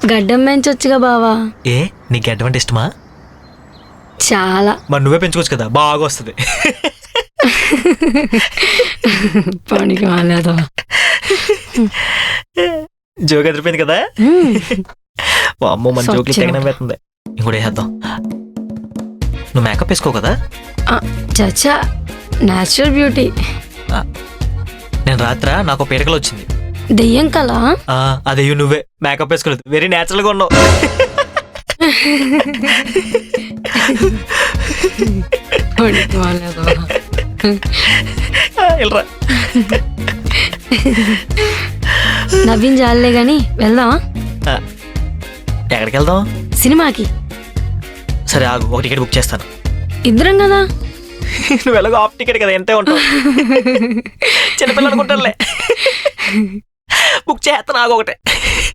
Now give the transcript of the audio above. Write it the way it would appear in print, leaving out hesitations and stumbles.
గడ్డం పెంచొచ్చుగా బావా. ఏ నీకు గడ్డం అంటే ఇష్టమా? చాలా. మరి నువ్వే పెంచుకోవచ్చు కదా, బాగా వస్తుంది. పనికి మాలేదు. జోక్ ఎదిరిపోయింది కదా. అమ్మో మన జోక్లు తెగనం పెడుతుంది. ఇంకోటి వేసేద్దాం. నువ్వు మేకప్ వేసుకో కదా. చచ్చా, న్యాచురల్ బ్యూటీ. నేను రాత్ర నాకు పీడకలు వచ్చింది. దెయ్యం కలా? అదే నువ్వే మేకప్ వేసుకోలేదు, వెరీ న్యాచురల్ గా ఉన్నావు. పనికి మాలేదు. నవ్విన జాలే గాని వెళ్దామా? ఎక్కడికి వెళ్దాం? సినిమాకి. సరే ఆగు, ఒక టికెట్ బుక్ చేస్తాను. ఇద్దరం కదా. నువ్వు ఎలాగో హాఫ్ టికెట్ కదా, ఎంతే ఉంటావు. చిన్నపిల్లలు అనుకుంటారులే. బుక్ చేస్తాను, ఆగు ఒకటే.